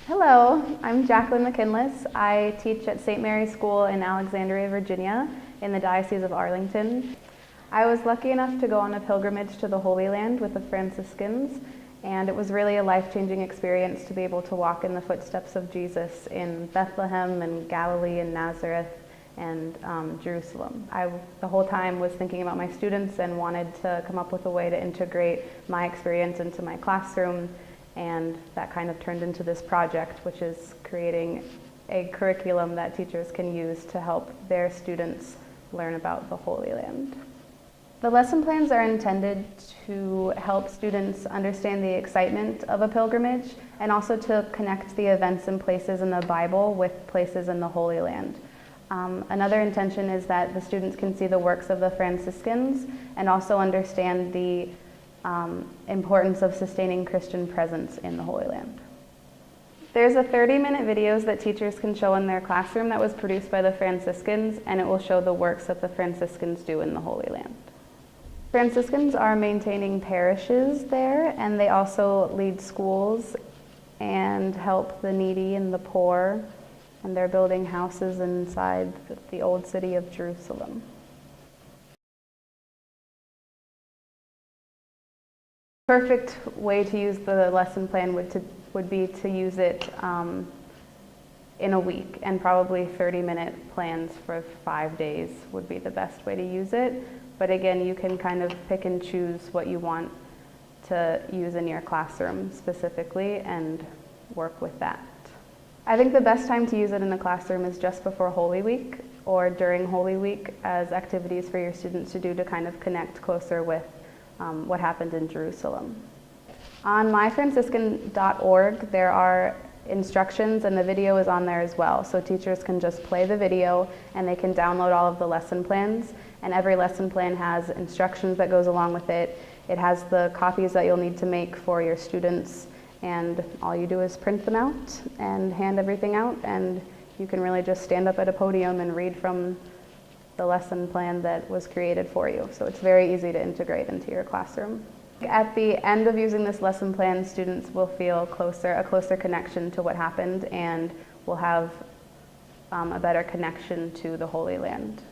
Hello, I'm Jacqueline McKinless. I teach at St. Mary's School in Alexandria, Virginia, in the Diocese of Arlington. I was lucky enough to go on a pilgrimage to the Holy Land with the Franciscans, and it was really a life-changing experience to be able to walk in the footsteps of Jesus in Bethlehem and Galilee and Nazareth and Jerusalem. I, the whole time, was thinking about my students and wanted to come up with a way to integrate my experience into my classroom, and that kind of turned into this project, which is creating a curriculum that teachers can use to help their students learn about the Holy Land. The lesson plans are intended to help students understand the excitement of a pilgrimage and also to connect the events and places in the Bible with places in the Holy Land. Another intention is that the students can see the works of the Franciscans and also understand the importance of sustaining Christian presence in the Holy Land. There's a 30-minute videos that teachers can show in their classroom that was produced by the Franciscans, and it will show the works that the Franciscans do in the Holy Land. Franciscans are maintaining parishes there, and they also lead schools and help the needy and the poor, and they're building houses inside the old city of Jerusalem. Perfect way to use the lesson plan would be to use it in a week, and probably 30-minute plans for 5 days would be the best way to use it. But again, you can kind of pick and choose what you want to use in your classroom specifically and work with that. I think the best time to use it in the classroom is just before Holy Week or during Holy Week as activities for your students to do to kind of connect closer with what happened in Jerusalem. On myfranciscan.org, there are instructions, and the video is on there as well. So teachers can just play the video and they can download all of the lesson plans, and every lesson plan has instructions that goes along with it. It has the copies that you'll need to make for your students, and all you do is print them out and hand everything out, and you can really just stand up at a podium and read from the lesson plan that was created for you. So it's very easy to integrate into your classroom. At the end of using this lesson plan, students will feel a closer connection to what happened, and will have a better connection to the Holy Land.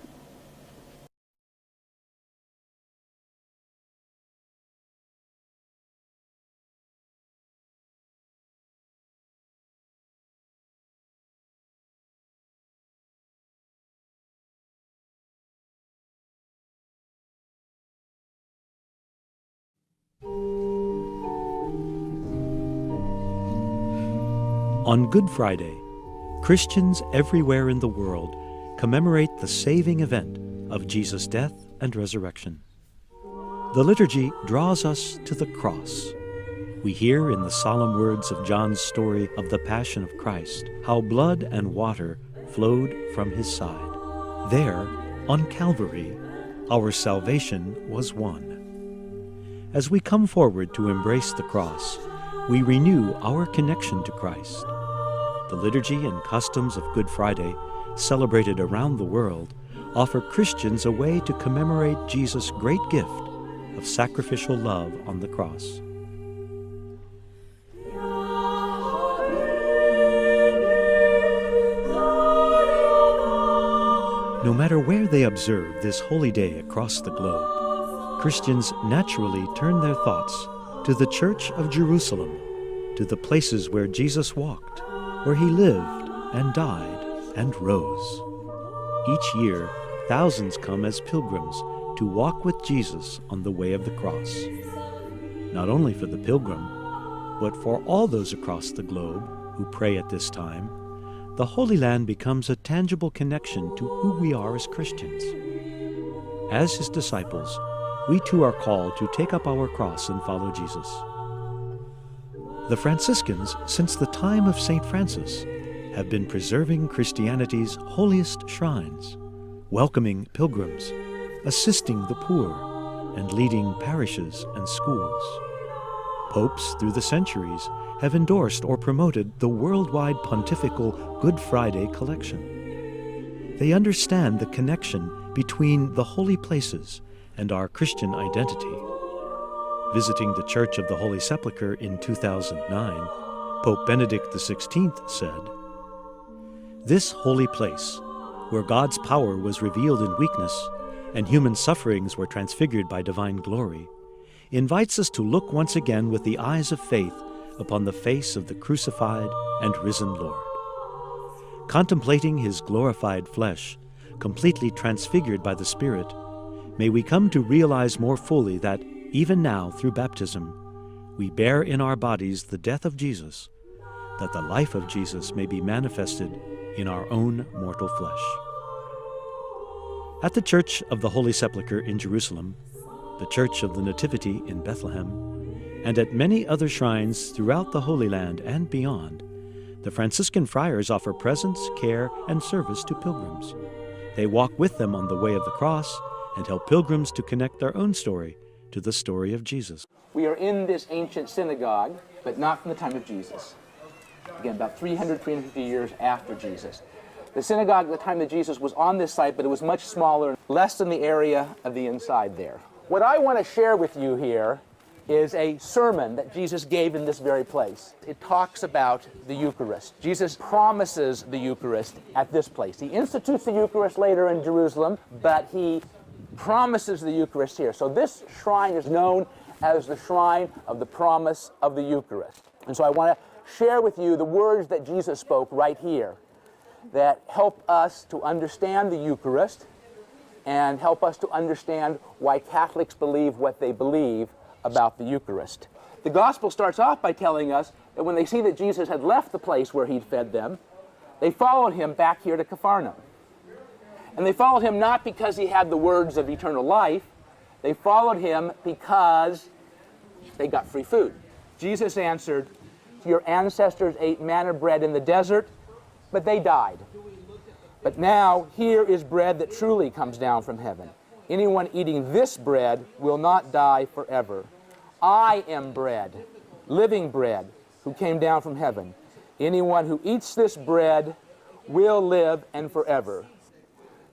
On Good Friday, Christians everywhere in the world commemorate the saving event of Jesus' death and resurrection. The liturgy draws us to the cross. We hear in the solemn words of John's story of the Passion of Christ how blood and water flowed from his side. There, on Calvary, our salvation was won. As we come forward to embrace the cross, we renew our connection to Christ. The liturgy and customs of Good Friday, celebrated around the world, offer Christians a way to commemorate Jesus' great gift of sacrificial love on the cross. No matter where they observe this holy day across the globe, Christians naturally turn their thoughts to the Church of Jerusalem, to the places where Jesus walked, where he lived and died and rose. Each year, thousands come as pilgrims to walk with Jesus on the way of the cross. Not only for the pilgrim, but for all those across the globe who pray at this time, the Holy Land becomes a tangible connection to who we are as Christians. As his disciples, we too are called to take up our cross and follow Jesus. The Franciscans, since the time of St. Francis, have been preserving Christianity's holiest shrines, welcoming pilgrims, assisting the poor, and leading parishes and schools. Popes through the centuries have endorsed or promoted the worldwide pontifical Good Friday collection. They understand the connection between the holy places and our Christian identity. Visiting the Church of the Holy Sepulchre in 2009, Pope Benedict XVI said, "This holy place, where God's power was revealed in weakness and human sufferings were transfigured by divine glory, invites us to look once again with the eyes of faith upon the face of the crucified and risen Lord. Contemplating his glorified flesh, completely transfigured by the Spirit, may we come to realize more fully that even now, through baptism, we bear in our bodies the death of Jesus, that the life of Jesus may be manifested in our own mortal flesh." At the Church of the Holy Sepulchre in Jerusalem, the Church of the Nativity in Bethlehem, and at many other shrines throughout the Holy Land and beyond, the Franciscan friars offer presence, care, and service to pilgrims. They walk with them on the way of the cross and help pilgrims to connect their own story to the story of Jesus. We are in this ancient synagogue, but not from the time of Jesus. Again, about 350 years after Jesus. The synagogue at the time that Jesus was on this site, but it was much smaller, less than the area of the inside there. What I want to share with you here is a sermon that Jesus gave in this very place. It talks about the Eucharist. Jesus promises the Eucharist at this place. He institutes the Eucharist later in Jerusalem, but he promises the Eucharist here. So this shrine is known as the Shrine of the Promise of the Eucharist. And so I want to share with you the words that Jesus spoke right here that help us to understand the Eucharist and help us to understand why Catholics believe what they believe about the Eucharist. The Gospel starts off by telling us that when they see that Jesus had left the place where he'd fed them, they followed him back here to Capharnaum. And they followed him not because he had the words of eternal life, they followed him because they got free food. Jesus answered, "Your ancestors ate manna bread in the desert, but they died. But now here is bread that truly comes down from heaven. Anyone eating this bread will not die forever. I am bread, living bread, who came down from heaven. Anyone who eats this bread will live and forever."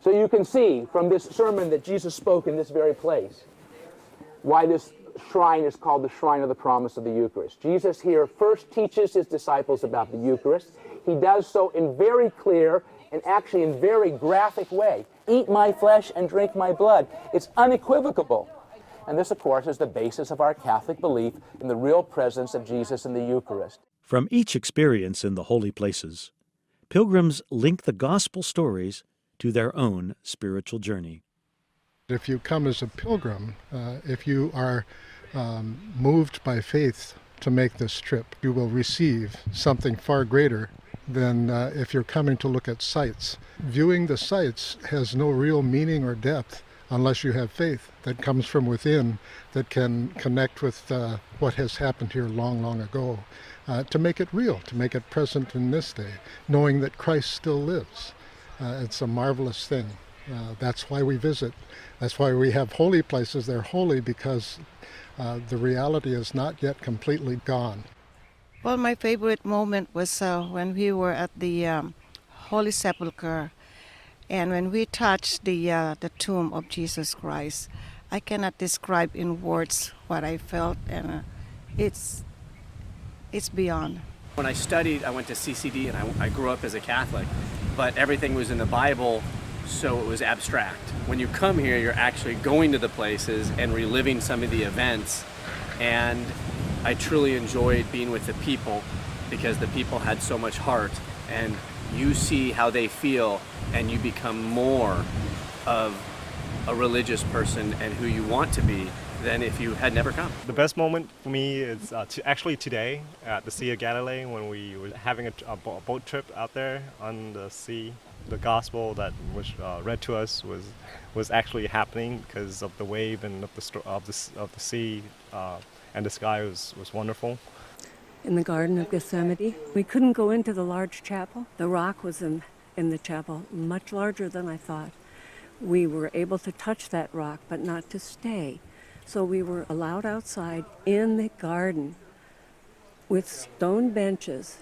So you can see from this sermon that Jesus spoke in this very place why this shrine is called the Shrine of the Promise of the Eucharist. Jesus here first teaches his disciples about the Eucharist. He does so in very clear and actually in very graphic way. Eat my flesh and drink my blood. It's unequivocal. And this, of course, is the basis of our Catholic belief in the real presence of Jesus in the Eucharist. From each experience in the holy places, pilgrims link the gospel stories to their own spiritual journey. If you come as a pilgrim, if you are moved by faith to make this trip, you will receive something far greater than if you're coming to look at sights. Viewing the sights has no real meaning or depth unless you have faith that comes from within, that can connect with what has happened here long, long ago, to make it real, to make it present in this day, knowing that Christ still lives. It's a marvelous thing. That's why we visit. That's why we have holy places. They're holy because the reality is not yet completely gone. Well, my favorite moment was when we were at the Holy Sepulchre, and when we touched the tomb of Jesus Christ. I cannot describe in words what I felt, and it's beyond. When I studied, I went to CCD, and I grew up as a Catholic, but everything was in the Bible, so it was abstract. When you come here, you're actually going to the places and reliving some of the events, and I truly enjoyed being with the people because the people had so much heart, and you see how they feel, and you become more of a religious person and who you want to be than if you had never come. The best moment for me is actually today at the Sea of Galilee when we were having a boat trip out there on the sea. The gospel that was read to us was actually happening because of the wave and of the sea, and the sky was wonderful. In the Garden of Gethsemane, we couldn't go into the large chapel. The rock was in the chapel, much larger than I thought. We were able to touch that rock, but not to stay. So we were allowed outside in the garden with stone benches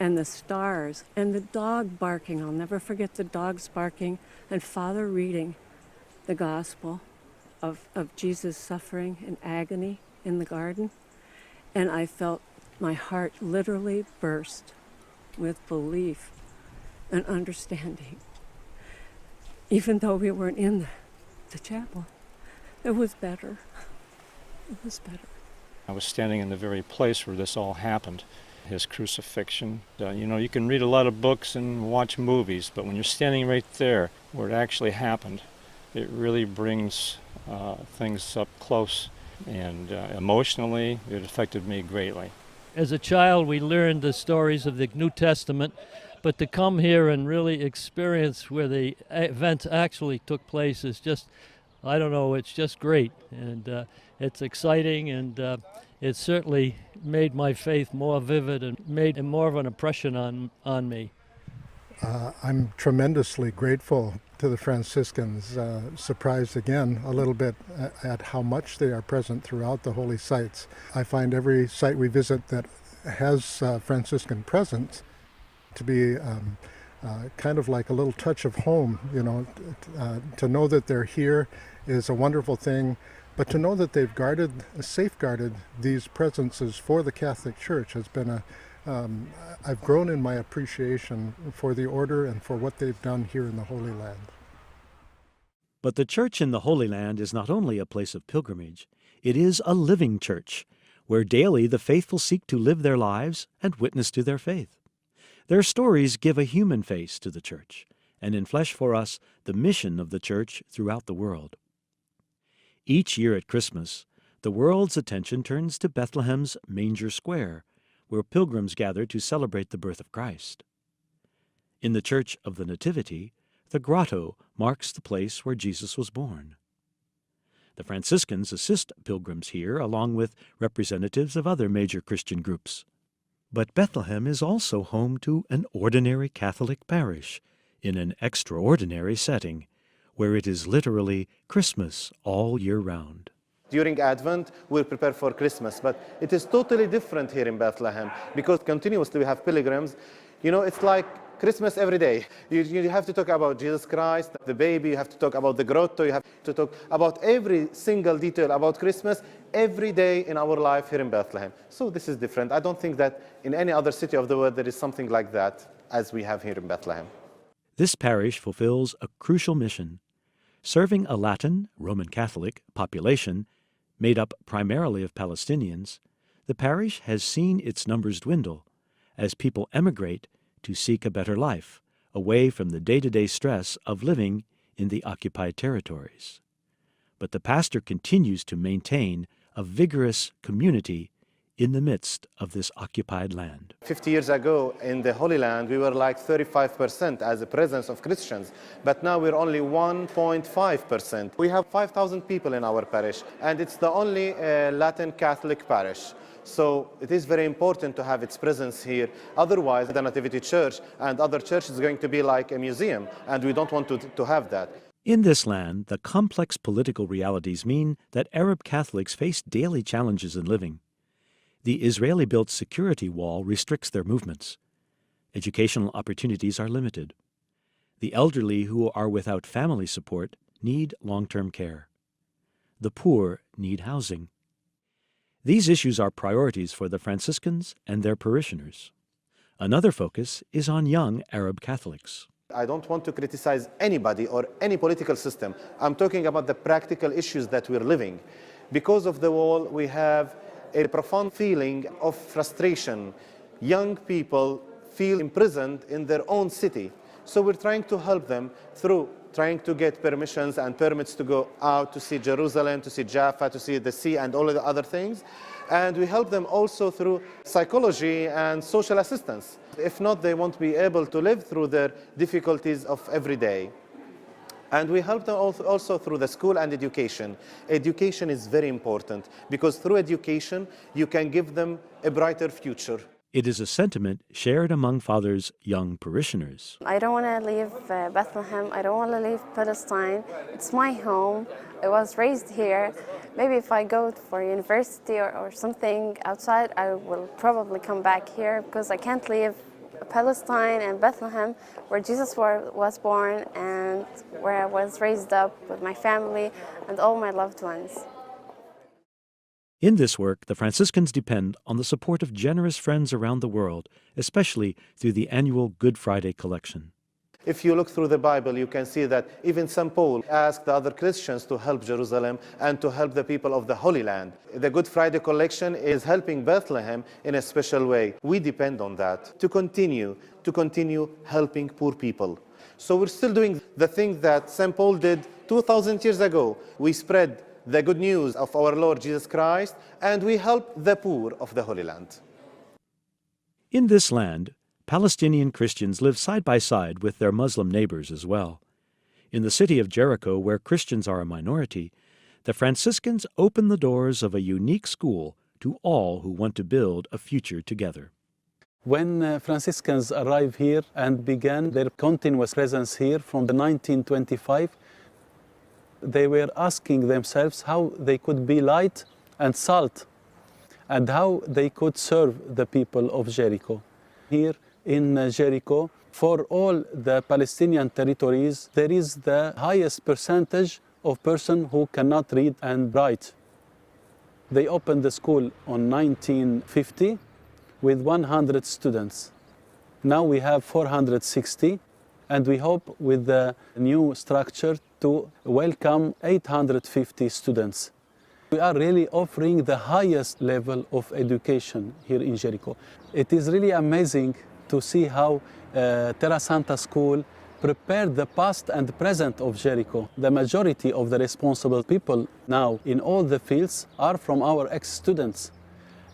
and the stars and the dog barking. I'll never forget the dogs barking and Father reading the gospel of Jesus' suffering and agony in the garden. And I felt My heart literally burst with belief and understanding. Even though we weren't in the chapel, it was better. It was better. I was standing in the very place where this all happened, his crucifixion. You can read a lot of books and watch movies, but when you're standing right there where it actually happened, it really brings things up close, and emotionally it affected me greatly. As a child, we learned the stories of the New Testament, but to come here and really experience where the events actually took place is just, I don't know, it's just great. And it's exciting, and it certainly made my faith more vivid and made more of an impression on me. I'm tremendously grateful to the Franciscans, surprised again a little bit at how much they are present throughout the holy sites. I find every site we visit that has Franciscan presence to be kind of like a little touch of home. To know that they're here is a wonderful thing, but to know that they've safeguarded these presences for the Catholic Church has been I've grown in my appreciation for the order and for what they've done here in the Holy Land. But the church in the Holy Land is not only a place of pilgrimage, it is a living church, where daily the faithful seek to live their lives and witness to their faith. Their stories give a human face to the church, and enflesh for us the mission of the church throughout the world. Each year at Christmas, the world's attention turns to Bethlehem's Manger Square, where pilgrims gather to celebrate the birth of Christ. In the Church of the Nativity, the grotto marks the place where Jesus was born. The Franciscans assist pilgrims here along with representatives of other major Christian groups. But Bethlehem is also home to an ordinary Catholic parish in an extraordinary setting, where it is literally Christmas all year round. During Advent, we're prepared for Christmas, but it is totally different here in Bethlehem because continuously we have pilgrims. It's like Christmas every day. You have to talk about Jesus Christ, the baby, you have to talk about the grotto, you have to talk about every single detail about Christmas every day in our life here in Bethlehem. So this is different. I don't think that in any other city of the world there is something like that as we have here in Bethlehem. This parish fulfills a crucial mission. Serving a Latin, Roman Catholic population, made up primarily of Palestinians, the parish has seen its numbers dwindle as people emigrate to seek a better life, away from the day-to-day stress of living in the occupied territories. But the pastor continues to maintain a vigorous community in the midst of this occupied land. 50 years ago in the Holy Land, we were like 35% as a presence of Christians, but now we're only 1.5%. We have 5,000 people in our parish, and it's the only Latin Catholic parish. So it is very important to have its presence here. Otherwise, the Nativity Church and other churches is going to be like a museum, and we don't want to have that. In this land, the complex political realities mean that Arab Catholics face daily challenges in living. The Israeli-built security wall restricts their movements. Educational opportunities are limited. The elderly who are without family support need long-term care. The poor need housing. These issues are priorities for the Franciscans and their parishioners. Another focus is on young Arab Catholics. I don't want to criticize anybody or any political system. I'm talking about the practical issues that we're living. Because of the wall, we have a profound feeling of frustration. Young people feel imprisoned in their own city. So we're trying to help them through trying to get permissions and permits to go out to see Jerusalem, to see Jaffa, to see the sea and all of the other things. And we help them also through psychology and social assistance. If not, they won't be able to live through their difficulties of every day. And we help them also through the school and education. Education is very important because through education, you can give them a brighter future. It is a sentiment shared among Father's young parishioners. I don't want to leave Bethlehem. I don't want to leave Palestine. It's my home. I was raised here. Maybe if I go for university or something outside, I will probably come back here because I can't leave Palestine and Bethlehem, where Jesus was born and where I was raised up with my family and all my loved ones. In this work, the Franciscans depend on the support of generous friends around the world, especially through the annual Good Friday collection. If you look through the Bible, you can see that even St. Paul asked the other Christians to help Jerusalem and to help the people of the Holy Land. The Good Friday collection is helping Bethlehem in a special way. We depend on that to continue helping poor people. So we're still doing the thing that St. Paul did 2,000 years ago. We spread the good news of our Lord Jesus Christ, and we help the poor of the Holy Land. In this land, Palestinian Christians live side by side with their Muslim neighbors as well. In the city of Jericho, where Christians are a minority, the Franciscans open the doors of a unique school to all who want to build a future together. When Franciscans arrived here and began their continuous presence here from the 1925, they were asking themselves how they could be light and salt and how they could serve the people of Jericho. Here in Jericho, for all the Palestinian territories, there is the highest percentage of persons who cannot read and write. They opened the school in 1950 with 100 students. Now we have 460, and we hope with the new structure to welcome 850 students. We are really offering the highest level of education here in Jericho. It is really amazing to see how Terra Santa School prepared the past and present of Jericho. The majority of the responsible people now in all the fields are from our ex-students.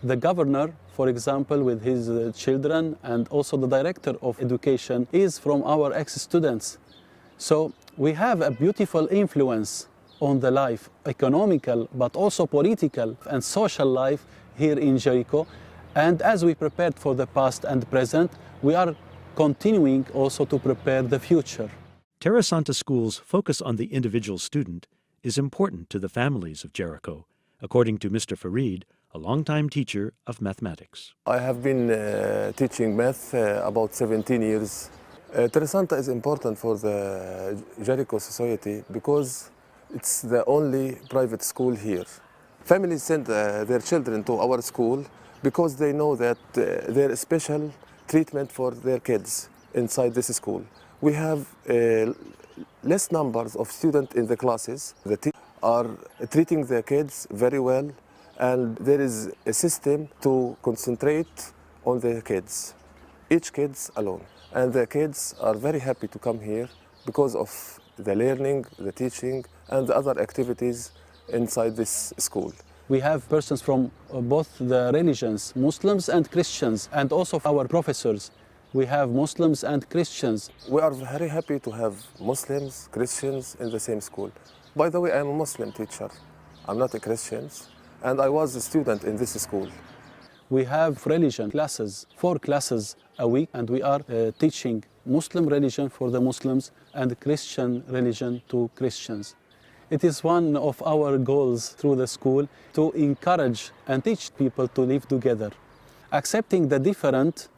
The governor, for example, with his children, and also the director of education is from our ex-students. So we have a beautiful influence on the life, economical, but also political and social life here in Jericho. And as we prepared for the past and present, we are continuing also to prepare the future. Terra Santa School's focus on the individual student is important to the families of Jericho, according to Mr. Farid, a longtime teacher of mathematics. I have been teaching math about 17 years. Terra Santa is important for the Jericho society because it's the only private school here. Families send their children to our school because they know that there is special treatment for their kids inside this school. We have less numbers of students in the classes. The teachers are treating their kids very well, and there is a system to concentrate on the kids, each kid's alone. And the kids are very happy to come here because of the learning, the teaching, and the other activities inside this school. We have persons from both the religions, Muslims and Christians, and also our professors. We have Muslims and Christians. We are very happy to have Muslims, Christians in the same school. By the way, I'm a Muslim teacher. I'm not a Christian, and I was a student in this school. We have religion classes, 4 classes a week, and we are teaching Muslim religion for the Muslims and Christian religion to Christians. It is one of our goals through the school to encourage and teach people to live together. Accepting the different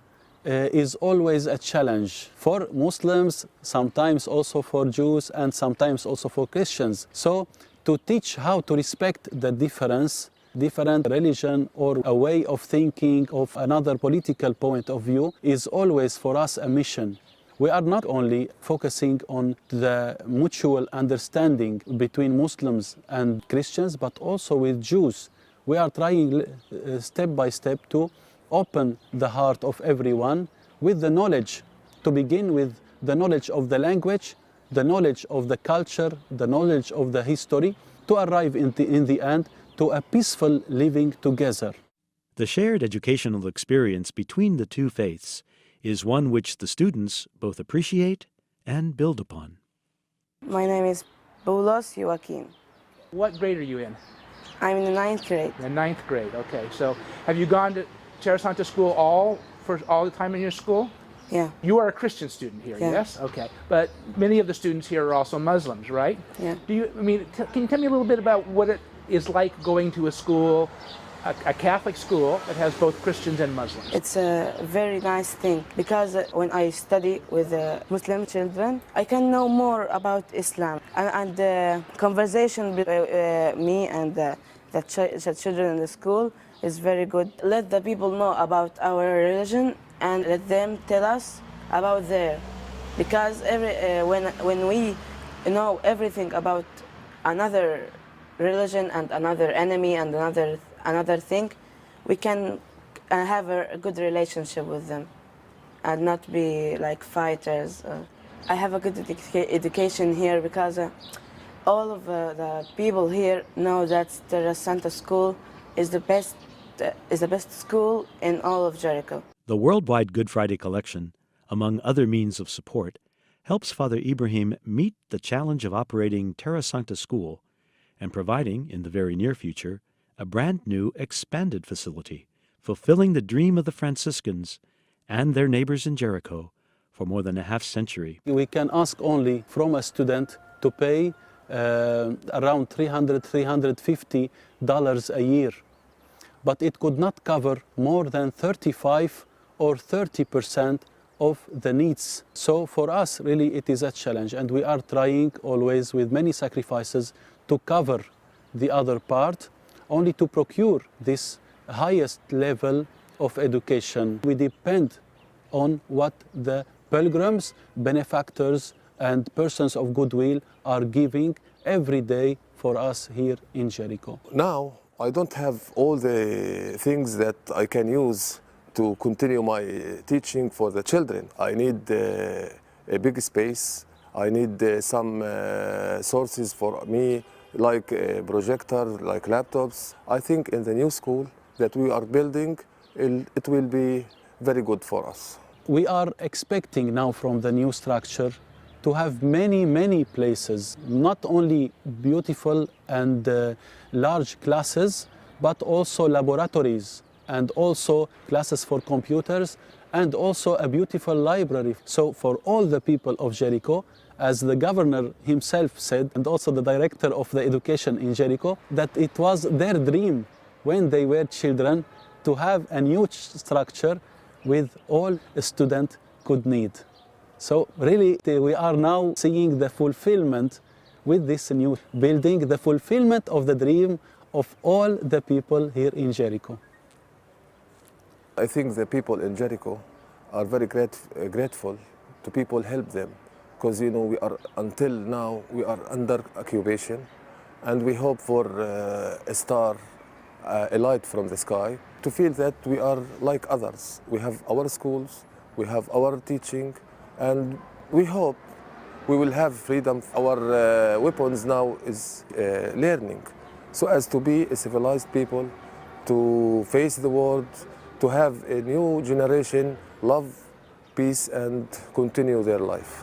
is always a challenge for Muslims, sometimes also for Jews, and sometimes also for Christians. So to teach how to respect the different religion or a way of thinking of another political point of view is always for us a mission. We are not only focusing on the mutual understanding between Muslims and Christians, but also with Jews. We are trying step by step to open the heart of everyone with the knowledge, to begin with the knowledge of the language, the knowledge of the culture, the knowledge of the history, to arrive in the end to a peaceful living together. The shared educational experience between the two faiths is one which the students both appreciate and build upon. My name is Boulos Joaquin. What grade are you in? I'm in the 9th grade. The 9th grade, okay. So have you gone to Terra Santa School for all the time in your school? Yeah. You are a Christian student here, yeah. Yes? Okay. But many of the students here are also Muslims, right? Yeah. Can you tell me a little bit about what it is like going to a school, a Catholic school that has both Christians and Muslims? It's a very nice thing because when I study with Muslim children, I can know more about Islam, and the conversation between me and the children in the school is very good. Let the people know about our religion and let them tell us about their. Because when we know everything about another religion and another enemy and another thing, we can have a good relationship with them and not be like fighters. I have a good education here because all of the people here know that Terra Santa School is the best school in all of Jericho. The worldwide Good Friday collection, among other means of support, helps Father Ibrahim meet the challenge of operating Terra Santa School and providing, in the very near future, a brand new expanded facility, fulfilling the dream of the Franciscans and their neighbors in Jericho for more than a half-century. We can ask only from a student to pay around $350 a year, but it could not cover more than 35 or 30% of the needs. So for us, really, it is a challenge, and we are trying always with many sacrifices to cover the other part, only to procure this highest level of education. We depend on what the pilgrims, benefactors, and persons of goodwill are giving every day for us here in Jericho. Now, I don't have all the things that I can use to continue my teaching for the children. I need a big space. I need some sources for me, like a projector, like laptops. I think in the new school that we are building, it will be very good for us. We are expecting now from the new structure to have many places, not only beautiful and large classes, but also laboratories, and also classes for computers, and also a beautiful library. So for all the people of Jericho, as the governor himself said, and also the director of the education in Jericho, that it was their dream when they were children to have a new structure with all a student could need. So really, we are now seeing the fulfillment with this new building, the fulfillment of the dream of all the people here in Jericho. I think the people in Jericho are very grateful to people help them, because we are, until now, we are under occupation, and we hope for a star, a light from the sky, to feel that we are like others. We have our schools, we have our teaching, and we hope we will have freedom. Our weapons now is learning, so as to be a civilized people, to face the world, to have a new generation, love, peace, and continue their life.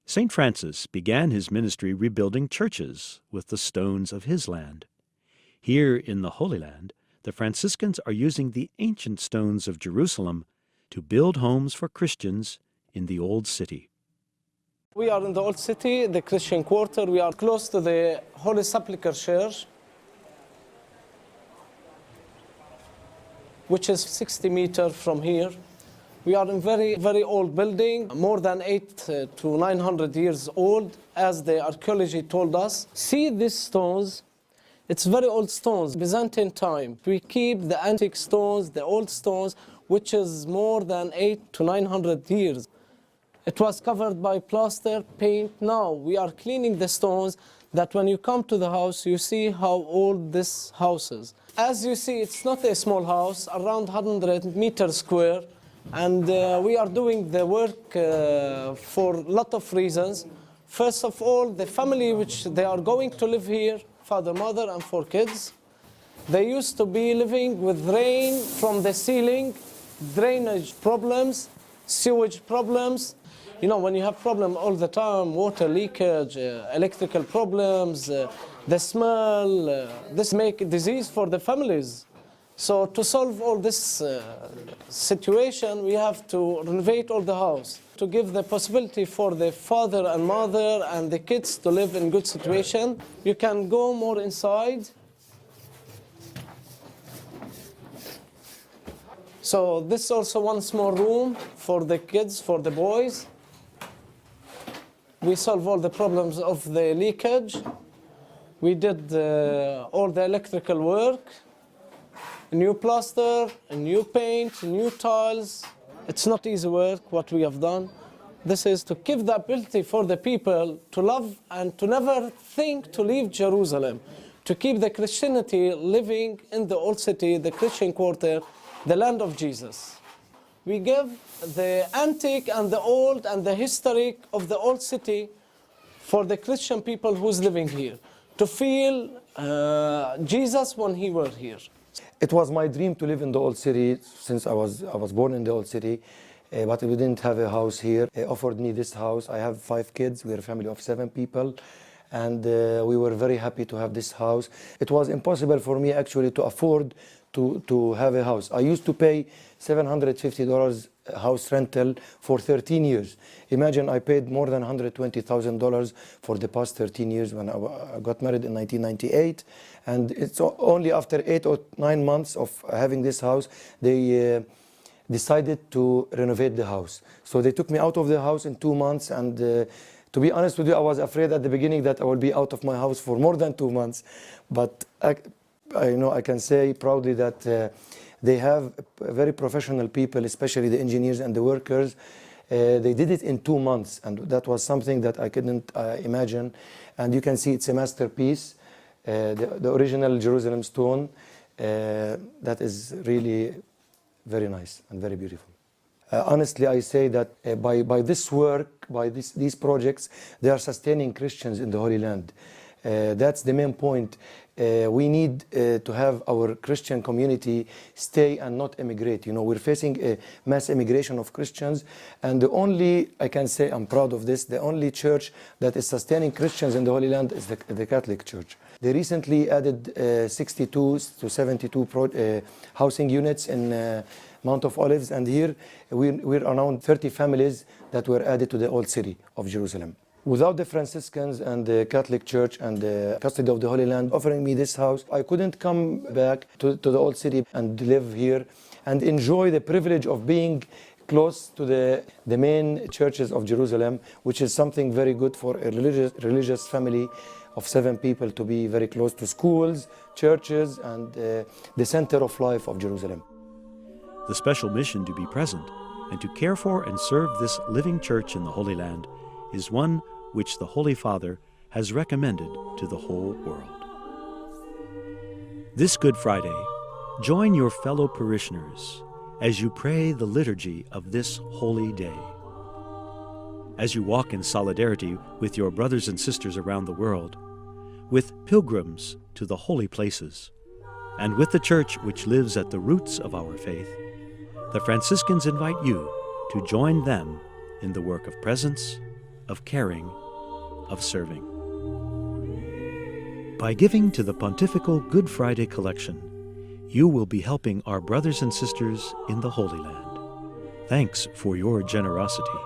St. Francis began his ministry rebuilding churches with the stones of his land. Here in the Holy Land, the Franciscans are using the ancient stones of Jerusalem to build homes for Christians in the Old City. We are in the Old City, the Christian Quarter. We are close to the Holy Sepulchre Church, which is 60 meters from here. We are in very old building, more than 800 to 900 years old, as the archaeology told us. See these stones? It's very old stones, Byzantine time. We keep the antique stones, the old stones, which is more than 800 to 900 years. It was covered by plaster, paint. Now we are cleaning the stones, that when you come to the house, you see how old this house is. As you see, it's not a small house, around 100 meters square, and we are doing the work for a lot of reasons. First of all, the family which they are going to live here, father, mother, and 4 kids, they used to be living with rain from the ceiling, drainage problems, sewage problems. When you have problems all the time, water leakage, electrical problems, the smell, this make disease for the families. So to solve all this situation, we have to renovate all the house, to give the possibility for the father and mother and the kids to live in good situation. You can go more inside. So this is also one small room for the kids, for the boys. We solve all the problems of the leakage. We did all the electrical work, new plaster, new paint, new tiles. It's not easy work what we have done. This is to give the ability for the people to love and to never think to leave Jerusalem, to keep the Christianity living in the old city, the Christian quarter, the land of Jesus. We give the antique and the old and the historic of the old city for the Christian people who's living here, to feel Jesus when he were here. It was my dream to live in the old city since I was born in the old city, but we didn't have a house here. They offered me this house. I have 5 kids. We're a family of 7 people, and we were very happy to have this house. It was impossible for me actually to afford to have a house. I used to pay $750 house rental for 13 years. Imagine I paid more than $120,000 for the past 13 years when I got married in 1998. And it's only after 8 or 9 months of having this house, they decided to renovate the house. So they took me out of the house in 2 months, and to be honest with you, I was afraid at the beginning that I will be out of my house for more than 2 months. But I can say proudly that they have very professional people, especially the engineers and the workers. They did it in 2 months, and that was something that I couldn't imagine. And you can see it's a masterpiece, the original Jerusalem stone. That is really very nice and very beautiful. Honestly, I say that by this work, by these projects, they are sustaining Christians in the Holy Land. That's the main point. We need to have our Christian community stay and not emigrate. We're facing a mass immigration of Christians, and the only, I can say I'm proud of this, the only church that is sustaining Christians in the Holy Land is the Catholic Church. They recently added 62 to 72 housing units in Mount of Olives, and here we're around 30 families that were added to the old city of Jerusalem. Without the Franciscans and the Catholic Church and the custody of the Holy Land offering me this house, I couldn't come back to the old city and live here and enjoy the privilege of being close to the main churches of Jerusalem, which is something very good for a religious family of 7 people to be very close to schools, churches, and the center of life of Jerusalem. The special mission to be present and to care for and serve this living church in the Holy Land is one which the Holy Father has recommended to the whole world. This Good Friday, join your fellow parishioners as you pray the liturgy of this holy day. As you walk in solidarity with your brothers and sisters around the world, with pilgrims to the holy places, and with the Church which lives at the roots of our faith, the Franciscans invite you to join them in the work of presence, of caring, of serving. By giving to the Pontifical Good Friday Collection, you will be helping our brothers and sisters in the Holy Land. Thanks for your generosity.